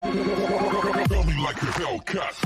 Tell me like a Hellcat.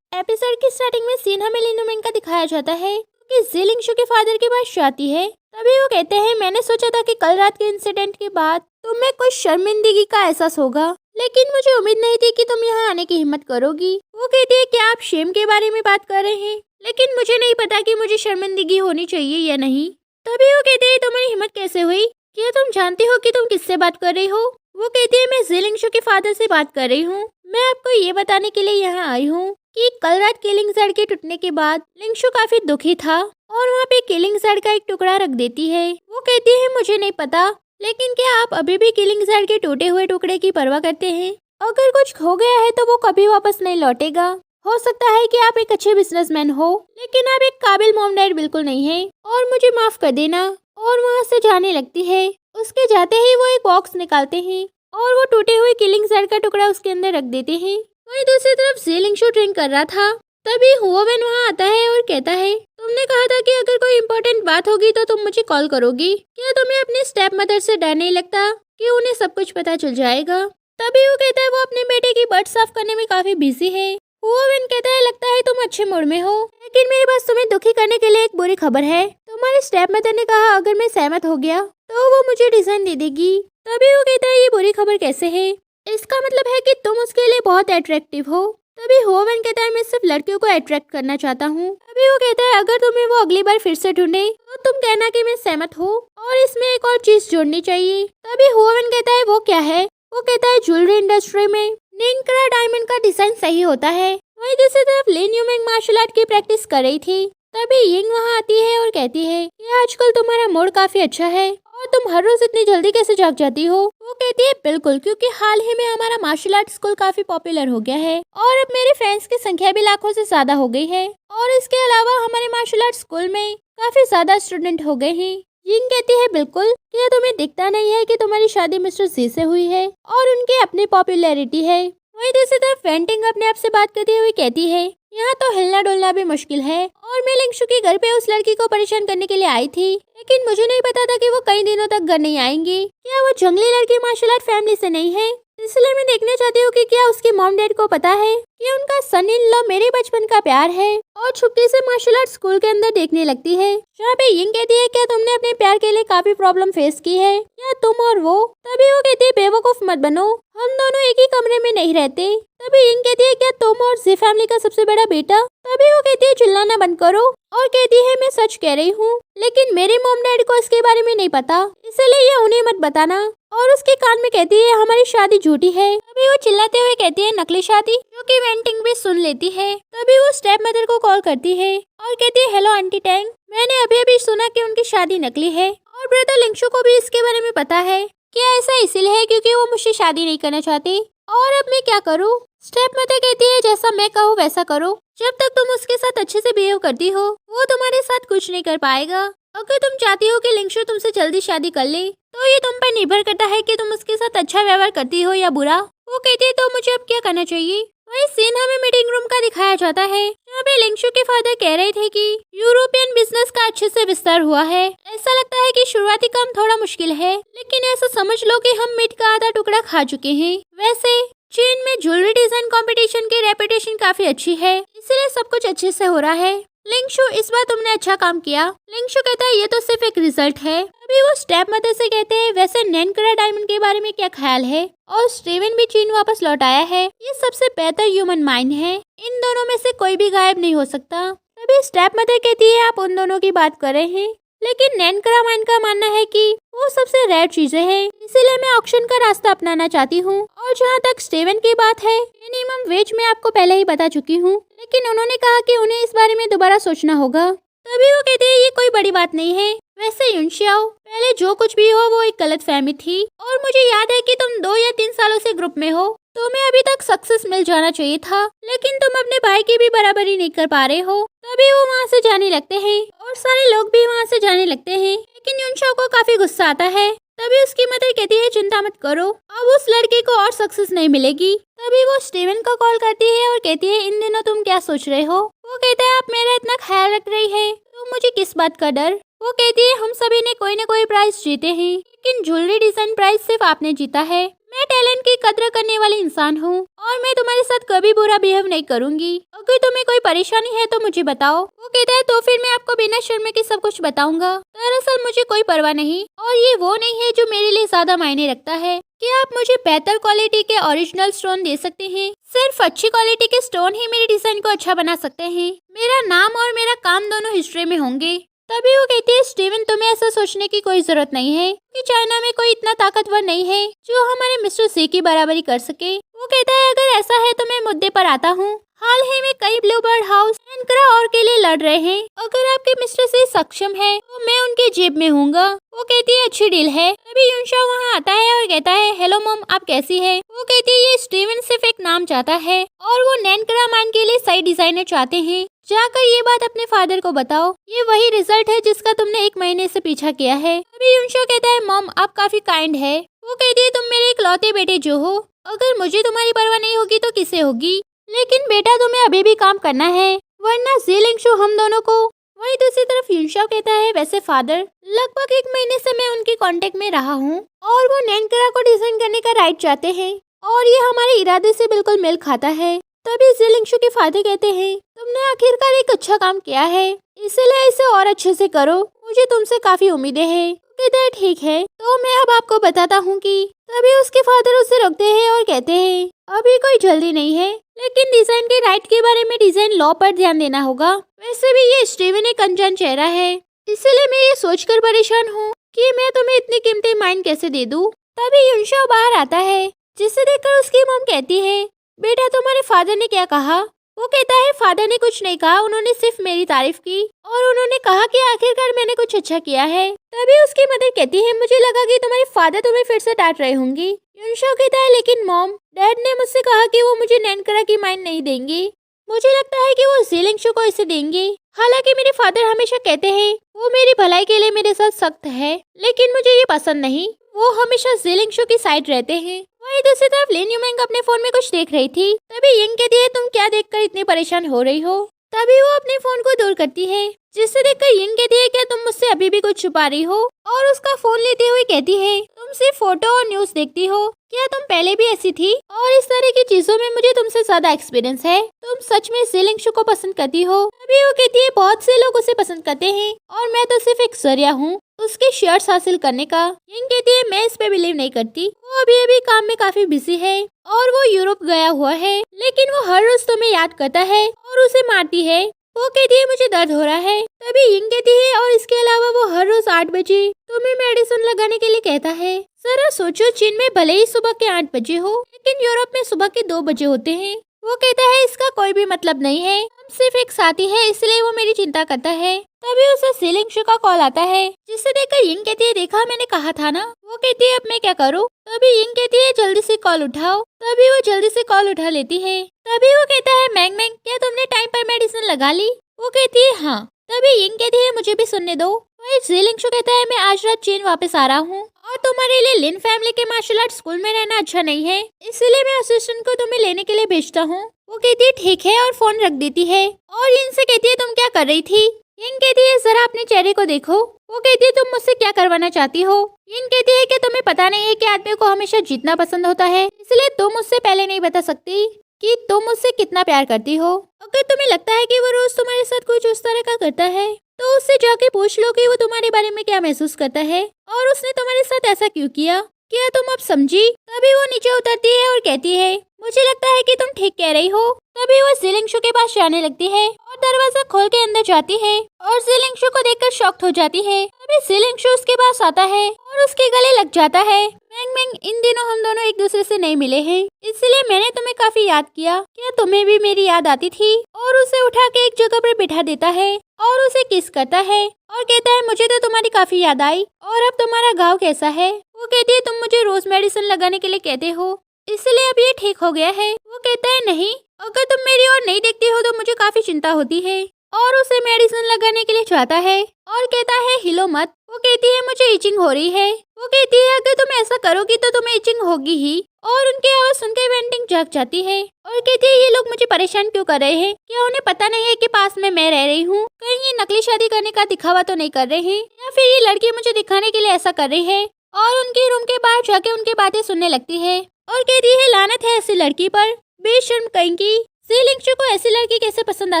Episode की starting में scene हमें लिनुमेन का दिखाया जाता है कि जीलिंगशु के फादर के पास जाती है। तभी वो कहते हैं, मैंने सोचा था कि कल रात के इंसिडेंट के बाद तुम्हें कुछ शर्मिंदगी का एहसास होगा, लेकिन मुझे उम्मीद नहीं थी कि तुम यहाँ आने की हिम्मत करोगी। वो कहती है, क्या आप शेम के बारे में बात कर रहे हैं? लेकिन मुझे नहीं पता कि मुझे शर्मिंदगी होनी चाहिए या नहीं। तभी वो कहती है, तुम्हारी हिम्मत कैसे हुई? क्या तुम जानती हो कि तुम किससे बात कर रही हो? वो कहती है, मैं जीलिंगशु के फादर से बात कर रही हूँ। मैं आपको ये बताने के लिए यहाँ आई हूँ कि कल रात किलिंगजड़ के टूटने के बाद लिंगशु काफी दुखी था और वहाँ पे किलिंगजड़ का एक टुकड़ा रख देती है। वो कहती है, मुझे नहीं पता, लेकिन क्या आप अभी भी किलिंगजड़ के टूटे हुए टुकड़े की परवाह करते हैं? अगर कुछ खो गया है तो वो कभी वापस नहीं लौटेगा। हो सकता है कि आप एक अच्छे बिजनेसमैन हो, लेकिन आप एक काबिल मॉम डैड बिल्कुल नहीं है, और मुझे माफ कर देना। और वहाँ से जाने लगती है। उसके जाते ही वो एक बॉक्स निकालते हैं और वो टूटे हुए किलिंगजड़ का टुकड़ा उसके अंदर रख देते हैं। वहीं दूसरी तरफ जीलिंगशु ड्रिंक कर रहा था। तभी हुओवेन वहाँ आता है और कहता है, तुमने कहा था कि अगर कोई इम्पोर्टेंट बात होगी तो तुम मुझे कॉल करोगी। क्या तुम्हें अपने स्टेप मदर से डर नहीं लगता कि उन्हें सब कुछ पता चल जाएगा? तभी वो कहता है, वो अपने बेटे की बर्थ साफ करने में काफी बिजी है। हुओवेन कहता है, लगता है तुम अच्छे मूड में हो, लेकिन मेरे पास तुम्हें दुखी करने के लिए एक बुरी खबर है। तुम्हारे स्टेप मदर ने कहा अगर मैं सहमत हो गया तो वो मुझे डिजाइन दे देगी। तभी वो कहता है, ये बुरी खबर कैसे है? इसका मतलब है कि तुम उसके लिए बहुत अट्रैक्टिव हो। तभी हुओवेन कहता है, मैं सिर्फ लड़कियों को अट्रैक्ट करना चाहता हूँ। तभी वो कहता है, अगर तुम्हें वो अगली बार फिर से ढूंढे तो तुम कहना कि मैं सहमत हूँ और इसमें एक और चीज जोड़नी चाहिए। तभी हुओवेन कहता है, वो क्या है? वो कहता है, ज्वेलरी इंडस्ट्री में नेनकरा डायमंड का डिजाइन सही होता है। वहीं दूसरी तरफ लिन यूमिंग मार्शल आर्ट की प्रैक्टिस कर रही थी। तभी यिंग वहाँ आती है और कहती है कि आजकल तुम्हारा मूड काफी अच्छा है और तुम हर रोज इतनी जल्दी कैसे जाग जाती हो? वो कहती है, बिल्कुल, क्योंकि हाल ही में हमारा मार्शल आर्ट स्कूल काफी पॉपुलर हो गया है और अब मेरे फैंस की संख्या भी लाखों से ज्यादा हो गई है, और इसके अलावा हमारे मार्शल आर्ट स्कूल में काफी ज्यादा स्टूडेंट हो गए हैं। यिंग कहती है, बिल्कुल, क्या तुम्हें दिखता नहीं है कि तुम्हारी शादी मिस्टर जी से हुई है और उनकी अपनी पॉपुलैरिटी है? वहीं दूसरी तरफ फेंटिंग अपने आप से बात करते हुए कहती है, यहाँ तो हिलना डुलना भी मुश्किल है और मैं लिंगशु के घर पे उस लड़की को परेशान करने के लिए आई थी, लेकिन मुझे नहीं पता था कि वो कई दिनों तक घर नहीं आएंगी। क्या वो जंगली लड़की मार्शल आर्ट फैमिली से नहीं है? इसलिए मैं देखना चाहती हूँ कि क्या उसके मॉम डैड को पता है कि उनका सन इन लॉ मेरे बचपन का प्यार है। और छुट्टी से मार्शल आर्ट स्कूल के अंदर देखने लगती है, जहाँ पे यिंग कहती है, क्या तुमने अपने प्यार के लिए काफी प्रॉब्लम फेस की है? क्या तुम और वो? तभी वो कहती है, बेवकूफ मत बनो, हम दोनों एक ही कमरे में नहीं रहते। तभी यिंग कहती है, क्या तुम और जी फैमिली का सबसे बड़ा बेटा? तभी वो कहती है, चिल्लाना बंद करो, और कहती है, मैं सच कह रही हूँ, लेकिन मेरे मॉम डैड को इसके बारे में नहीं पता, इसलिए ये उन्हें मत बताना। और उसके कान में कहती है, हमारी शादी झूठी है। तभी वो चिल्लाते हुए कहती है, नकली शादी, जो कि वेंटिंग भी सुन लेती है। तभी वो स्टेप मदर को कॉल करती है और कहती है, हेलो आंटी टैंग, मैंने अभी अभी सुना कि उनकी शादी नकली है और ब्रदर लिंगशु को भी इसके बारे में पता है। क्या ऐसा इसलिए है क्योंकि वो मुझसे शादी नहीं करना चाहती? और अब मैं क्या करूँ? स्टेप मदर कहती है, जैसा मैं कहूँ वैसा करो। जब तक तुम उसके साथ अच्छे से बिहेव करती हो, वो तुम्हारे साथ कुछ नहीं कर पाएगा। अगर तुम चाहती हो कि लिंगशु तुमसे जल्दी शादी कर ले, तो ये तुम पर निर्भर करता है कि तुम उसके साथ अच्छा व्यवहार करती हो या बुरा। वो कहती है, तो मुझे अब क्या करना चाहिए? वही सीन हमें मीटिंग रूम का दिखाया जाता है, जहाँ पे लिंगशु के फादर कह रहे थे कि यूरोपियन बिजनेस का अच्छे से विस्तार हुआ है। ऐसा लगता है कि शुरुआती काम थोड़ा मुश्किल है, लेकिन ऐसा समझ लो कि हम मीट का आधा टुकड़ा खा चुके हैं। वैसे चीन में ज्वेलरी डिजाइन कंपटीशन की रेपुटेशन काफी अच्छी है, इसलिए सब कुछ अच्छे से हो रहा है। लिंगशु, इस बार तुमने अच्छा काम किया। लिंगशु कहता है, ये तो सिर्फ एक रिजल्ट है। अभी वो स्टेप मदर से कहते हैं, वैसे नेनकरा डायमंड के बारे में क्या ख्याल है? और स्टीवन भी चीन वापस लौट आया है, ये सबसे बेहतर ह्यूमन माइंड है, इन दोनों में से कोई भी गायब नहीं हो सकता। तभी स्टेप मदर कहती है, आप उन दोनों की बात कर रहे हैं, लेकिन नेनकरा माइंड का मानना है कि वो सबसे रेयर चीजें हैं, इसीलिए मैं ऑक्शन का रास्ता अपनाना चाहती हूँ। और जहाँ तक स्टीवन की बात है, मिनिमम वेज मैं आपको पहले ही बता चुकी हूँ, लेकिन उन्होंने कहा कि उन्हें इस बारे में दोबारा सोचना होगा। तभी वो कहते हैं, ये कोई बड़ी बात नहीं है। वैसे युनशियाओ, पहले जो कुछ भी हो वो एक गलतफहमी थी, और मुझे याद है कि तुम 2 या 3 सालों से ग्रुप में हो, तुम्हें अभी तक सक्सेस मिल जाना चाहिए था, लेकिन तुम अपने भाई की भी बराबरी नहीं कर पा रहे हो। तभी वो वहाँ से जाने लगते हैं और सारे लोग भी वहाँ से जाने लगते हैं, लेकिन युनशियाओ को काफी गुस्सा आता है। तभी उसकी मदर कहती है, चिंता मत करो, अब उस लड़की को और सक्सेस नहीं मिलेगी। तभी वो स्टीवन को कॉल करती है और कहती है, इन दिनों तुम क्या सोच रहे हो? वो कहता है, आप मेरा इतना ख्याल रख रही है तो मुझे किस बात का डर? वो कहती है हम सभी ने कोई न कोई प्राइज जीते हैं, लेकिन ज्वेलरी डिजाइन प्राइज सिर्फ आपने जीता है। मैं टैलेंट की कद्र करने वाली इंसान हूँ और मैं तुम्हारे साथ कभी बुरा बिहेव नहीं करूंगी। अगर तुम्हें कोई परेशानी है तो मुझे बताओ। वो कहता है तो फिर मैं आपको बिना शर्म के सब कुछ बताऊंगा। दरअसल मुझे कोई परवाह नहीं और ये वो नहीं है जो मेरे लिए ज्यादा मायने रखता है। क्या आप मुझे बेहतर क्वालिटी के ओरिजिनल स्टोन दे सकते हैं? सिर्फ अच्छी क्वालिटी के स्टोन ही मेरे डिजाइन को अच्छा बना सकते हैं। मेरा नाम और मेरा काम दोनों हिस्ट्री में होंगे। तभी वो कहती है स्टीवन तुम्हें ऐसा सोचने की कोई जरूरत नहीं है कि चाइना में कोई इतना ताकतवर नहीं है जो हमारे मिस्टर सी की बराबरी कर सके। वो कहता है अगर ऐसा है तो मैं मुद्दे पर आता हूँ। हाल ही में कई ब्लूबर्ड हाउस एनकरा और के लिए लड़ रहे हैं। अगर आपके मिस्टर से सक्षम है तो मैं उनके जेब में हूँगा। वो कहती है अच्छी डील है। तभी यूनशा वहाँ आता है और कहता है हेलो मॉम आप कैसी है? वो कहती है ये स्टीवन सिर्फ एक नाम चाहता है और वो नैनकरा मान के लिए सही डिजाइनर चाहते हैं। जाकर ये बात अपने फादर को बताओ। ये वही रिजल्ट है जिसका तुमने 1 महीने से पीछा किया है। तभी यूनशा कहता है मॉम आप काफी काइंड है। वो कहती है तुम मेरे इकलौते बेटे जो हो, अगर मुझे तुम्हारी परवाह नहीं होगी तो किसे होगी? लेकिन बेटा तुम्हें अभी भी काम करना है वरना ज़िलिंगशु हम दोनों को। वहीं दूसरी तरफ यूनशा कहता है वैसे फादर लगभग 1 महीने से मैं उनके कांटेक्ट में रहा हूँ और वो नैनकरा को डिजाइन करने का राइट चाहते हैं और ये हमारे इरादे से बिल्कुल मेल खाता है। तभी ज़िलिंगशु के फादर कहते हैं तुमने आखिरकार एक अच्छा काम किया है, इसलिए इसे और अच्छे से करो। मुझे तुमसे काफी उम्मीदें हैं। कहता है ठीक है तो मैं अब आपको बताता हूँ कि। तभी उसके फादर उसे रोकते हैं और कहते हैं अभी कोई जल्दी नहीं है, लेकिन डिजाइन के राइट के बारे में डिजाइन लॉ पर ध्यान देना होगा। वैसे भी ये स्टीवन एक अनजान चेहरा है, इसीलिए मैं ये सोचकर परेशान हूँ कि मैं तुम्हें इतनी कीमती माइन कैसे दे दूँ। तभी यूनशा बाहर आता है जिसे देखकर उसकी मॉम कहती है बेटा तुम्हारे फादर ने क्या कहा? वो कहता है फादर ने कुछ नहीं कहा, उन्होंने सिर्फ मेरी तारीफ की और उन्होंने कहा कि आखिरकार मैंने कुछ अच्छा किया है। तभी उसकी मदर कहती है मुझे लगा कि तुम्हारे फादर तुम्हें फिर से डांट रहे होंगी। यूनशा कहता है लेकिन मॉम डैड ने मुझसे कहा कि वो मुझे नैनकरा की माइन नहीं देंगे। मुझे लगता है कि वो ज़िलिंगशु को इसे देंगे। हालांकि मेरे फादर हमेशा कहते हैं वो मेरी भलाई के लिए मेरे साथ सख्त है, लेकिन मुझे ये पसंद नहीं। वो हमेशा ज़िलिंगशु की साइड रहते हैं। वहीं दूसरी तरफ लिन यूमेंग अपने फोन में कुछ देख रही थी। तभी यिंग कहती है तुम क्या देखकर इतनी परेशान हो रही हो? तभी वो अपने फोन को दूर करती है, जिसे देखकर यिंग कहती है क्या तुम मुझसे अभी भी कुछ छुपा रही हो? और उसका फोन लेते हुए कहती है तुम सिर्फ फोटो और न्यूज देखती हो, क्या तुम पहले भी ऐसी थी? और इस तरह की चीजों में मुझे तुमसे ज्यादा एक्सपीरियंस है। तुम सच में ज़िलिंगशु को पसंद करती हो? तभी वो कहती है बहुत से लोग उसे पसंद करते हैं और मैं तो सिर्फ एक जरिया हूँ उसके शेयर्स हासिल करने का। यिंग कहती है मैं इस पे बिलीव नहीं करती। वो अभी काम में काफी बिजी है और वो यूरोप गया हुआ है, लेकिन वो हर रोज तुम्हें याद करता है और उसे मारती है। वो कहती है मुझे दर्द हो रहा है। तभी यिंग कहती है और इसके अलावा वो हर रोज 8 बजे तुम्हें मेडिसिन लगाने के लिए कहता है। जरा सोचो चीन में भले ही सुबह के 8 बजे हो, लेकिन यूरोप में सुबह के 2 बजे होते हैं। वो कहता है इसका कोई भी मतलब नहीं है, हम सिर्फ एक साथी है, इसलिए वो मेरी चिंता करता है। तभी उसे ज़िलिंगशु का कॉल आता है, जिसे देखकर यिंग कहती है देखा मैंने कहा था ना। वो कहती है अब मैं क्या करूँ? तभी यिंग कहती है जल्दी से कॉल उठाओ। तभी वो जल्दी से कॉल उठा लेती है। तभी वो कहता है मैंग मैंग क्या तुमने टाइम पर मेडिसिन लगा ली? वो कहती है हाँ। तभी यिंग कहती है मुझे भी सुनने दो। वही ज़िलिंगशु कहता है मैं आज रात चीन वापस आ रहा हूँ और तुम्हारे लिए लिन फैमिली के मार्शल आर्ट स्कूल में रहना अच्छा नहीं है, इसलिए मैं असिस्टेंट को तुम्हें लेने के लिए भेजता हूँ। वो कहती है ठीक है और फोन रख देती है और यिंग से कहती है तुम क्या कर रही थी? यिंग कहती है जरा अपने चेहरे को देखो। वो कहती है तुम मुझसे क्या करवाना चाहती हो? यिंग कहती है कि तुम्हें पता नहीं है कि आदमी को हमेशा जीतना पसंद होता है, इसलिए तुम मुझसे पहले नहीं बता सकती कि तुम मुझसे कितना प्यार करती हो। अगर तुम्हें लगता है कि वो रोज तुम्हारे साथ कुछ उस तरह का करता है तो उससे जाके पूछ लो कि वो तुम्हारे बारे में क्या महसूस करता है और उसने तुम्हारे साथ ऐसा क्यों किया। क्या तुम अब समझी? तभी वो नीचे उतरती है और कहती है मुझे लगता है कि तुम ठीक कह रही हो। तभी वो ज़िलिंगशु के पास जाने लगती है और दरवाजा खोल के अंदर जाती है और ज़िलिंगशु को देखकर शॉक्ड हो जाती है। तभी ज़िलिंगशु उसके पास आता है और उसके गले लग जाता है। मैंग मैंग इन दिनों हम दोनों एक दूसरे से नहीं मिले हैं, इसलिए मैंने तुम्हें काफी याद किया। क्या तुम्हें भी मेरी याद आती थी? और उसे उठा के एक जगह पर बिठा देता है और उसे किस करता है और कहता है मुझे तो तुम्हारी काफी याद आई और अब तुम्हारा घाव कैसा है? वो कहती है तुम मुझे रोज मेडिसिन लगाने के लिए कहते हो, इसलिए अब ये ठीक हो गया है। वो कहता है नहीं, अगर तुम मेरी ओर नहीं देखती हो तो मुझे काफी चिंता होती है और उसे मेडिसिन लगाने के लिए चाहता है और कहता है हिलो मत। वो कहती है मुझे इचिंग हो रही है। वो कहती है अगर तुम ऐसा करोगी तो तुम्हें इचिंग होगी ही और उनकी आवाज सुनकर वेंटिंग जाग जाती है और कहती है ये लोग मुझे परेशान क्यों कर रहे हैं? क्या उन्हें पता नहीं है कि पास में मैं रह रही हूँ? कहीं ये नकली शादी करने का दिखावा तो नहीं कर रहे हैं, या फिर ये लड़की मुझे दिखाने के लिए ऐसा कर रही है। और उनके रूम के बाहर जाके उनकी बातें सुनने लगती है और कहती है लानत है ऐसी लड़की पर, बेशर्म कहीं की। ज़िलिंगशु को ऐसी लड़की कैसे पसंद आ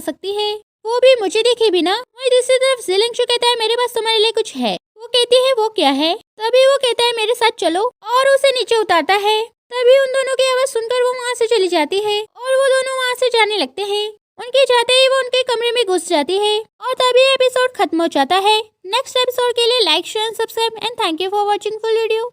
सकती है, वो भी मुझे देखे बिना। वही दूसरी तरफ ज़िलिंगशु कहता है मेरे पास तुम्हारे लिए कुछ है। वो कहती है वो क्या है। तभी वो कहता है मेरे साथ चलो और उसे नीचे उतारता है। तभी उन दोनों की आवाज सुनकर वो वहाँ से चली जाती है और वो दोनों वहाँ से जाने लगते हैं। उनके जाते ही वो उनके कमरे में घुस जाती है और तभी एपिसोड खत्म हो जाता है। नेक्स्ट एपिसोड के लिए like share subscribe and thank you for watching full video.